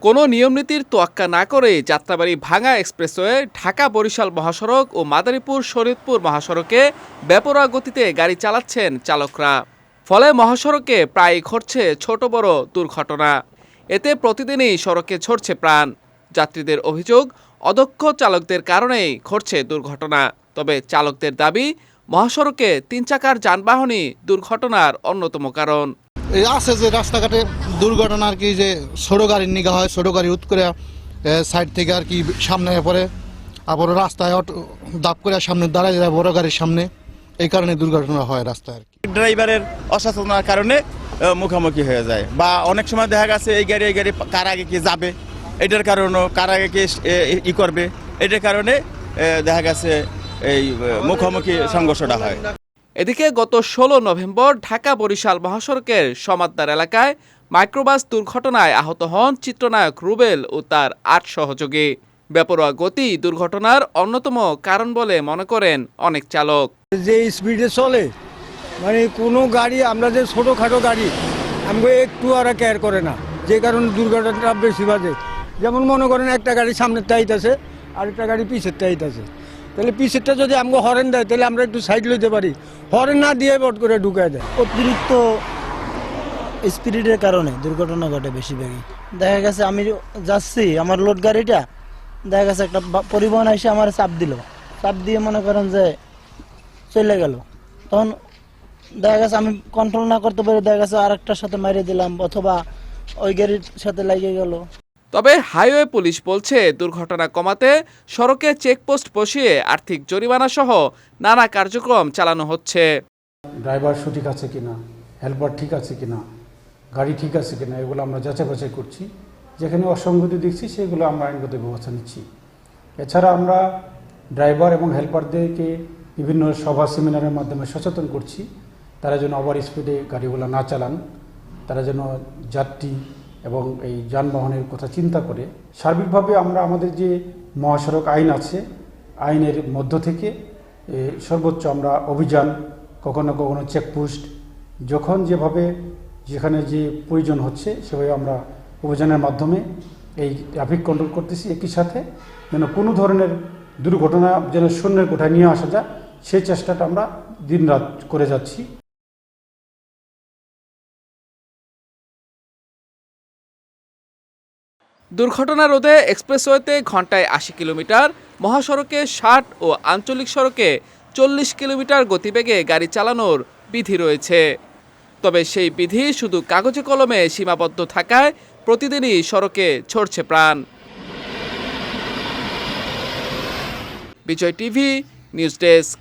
কোনো নিয়মনীতির তোয়াক্কা না করে যাত্রাবাড়ী ভাঙা এক্সপ্রেসওয়ে, ঢাকা বরিশাল মহাসড়ক ও মাদারীপুর শরীয়তপুর মহাসড়কে বেপরোয়া গতিতে গাড়ি চালাচ্ছেন চালকরা। ফলে মহাসড়কে প্রায়ই ঘটছে ছোট বড় দুর্ঘটনা। এতে প্রতিদিনই সড়কে ঝরছে প্রাণ। যাত্রীদের অভিযোগ, অদক্ষ চালকদের কারণেই ঘটছে দুর্ঘটনা। তবে চালকদের দাবি, মহাসড়কে 3 চাকার যানবাহনই দুর্ঘটনার অন্যতম কারণ। এই আছে যে রাস্তাঘাটে দুর্ঘটনা আর কি, যে ছোট গাড়ির নিগা হয়, ছোট গাড়ি হুট করে সাইড থেকে আর কি সামনে পড়ে, আবার রাস্তায় দাপ করে সামনে দাঁড়ায় যায় বড় গাড়ির সামনে, এই কারণে দুর্ঘটনা হয় রাস্তায় আর কি। ড্রাইভারের অসচেতনার কারণে মুখোমুখি হয়ে যায়, বা অনেক সময় দেখা গেছে এই গাড়ি কার আগে কি যাবে, এটার কারণে কার আগে কি ই করবে, এটার কারণে দেখা গেছে এই মুখোমুখি সংঘর্ষটা হয়। এদিকে গত 16 নভেম্বর ঢাকা বরিশাল মহাসড়কের সমাদদার এলাকায় মাইক্রোবাস দুর্ঘটনায় আহত হন চিত্রনায়ক রুবেল ও তার 8 সহযোগী। বেপরোয়া গতি দুর্ঘটনার অন্যতম কারণ বলে মনে করেন অনেক চালক। যে স্পিডে চলে, মানে কোনো গাড়ি, আমরা যে ছোটোখাটো গাড়ি আমাকে একটু আর কেয়ার করে না, যে কারণে দুর্ঘটনাটা বেশি বাজে। যেমন মনে করেন একটা গাড়ি সামনের টাইট আছে, আরেকটা গাড়ি পিছের টাইট আছে, তাহলে পিছেরটা যদি আমাকে হরেন দেয় তাহলে আমরা একটু সাইড লইতে পারি, হরেন না দিয়ে বট করে ঢুকায় দেয়। অতিরিক্ত স্পিডের কারণে দুর্ঘটনা ঘটে বেশিরভাগই। দেখা গেছে আমি যাচ্ছি, আমার লোড গাড়িটা দেখা গেছে একটা পরিবহন এসে আমার চাপ দিল, চাপ দিয়ে মনে করেন যে চলে গেল, তখন দেখা গেছে আমি কন্ট্রোল না করতে পারি, দেখা গেছে আরেকটার সাথে মারিয়ে দিলাম, অথবা ওই গাড়ির সাথে লাগিয়ে গেল। তবে হাইওয়ে পুলিশ বলছে, দুর্ঘটনা কমাতে সড়কে চেকপোস্ট বসিয়ে আর্থিক জরিমানা সহ নানা কার্যক্রম চালানো হচ্ছে। ড্রাইভার সঠিক আছে কিনা, হেল্পার ঠিক আছে কিনা, গাড়ি ঠিক আছে কিনা, এগুলো আমরা যাচাই বাছাই করছি। যেখানে অসঙ্গতি দেখছি সেগুলো আমরা আইনগত ব্যবস্থা নিচ্ছি। এছাড়া আমরা ড্রাইভার এবং হেল্পারদেরকে বিভিন্ন সভা সেমিনারের মাধ্যমে সচেতন করছি, তারা যেন ওভার স্পিডে গাড়িগুলো না চালান, তারা যেন যাত্রী এবং এই যানবাহনের কথা চিন্তা করে। সার্বিকভাবে আমরা আমাদের যে মহাসড়ক আইন আছে, আইনের মধ্য থেকে সর্বোচ্চ আমরা অভিযান, কখনো কখনো চেকপোস্ট, যখন যেভাবে যেখানে যে প্রয়োজন হচ্ছে সেভাবে আমরা অভিযানের মাধ্যমে এই ট্রাফিক কন্ট্রোল করতেছি। একই সাথে যেন কোনো ধরনের দুর্ঘটনা যেন শূন্যের কোঠায় নিয়ে আসা যায়, সেই চেষ্টাটা আমরা দিনরাত করে যাচ্ছি। দুর্ঘটনা রোধে এক্সপ্রেসওয়েতে ঘন্টায় 80 কিলোমিটার, মহাসড়কে 60 ও আঞ্চলিক সড়কে 40 কিলোমিটার গতিবেগে গাড়ি চালানোর বিধি রয়েছে। তবে সেই বিধি শুধু কাগজে কলমে সীমাবদ্ধ থাকায় প্রতিদিনই সড়কে ঝরছে প্রাণ। বিজয় টিভি নিউজ ডেস্ক।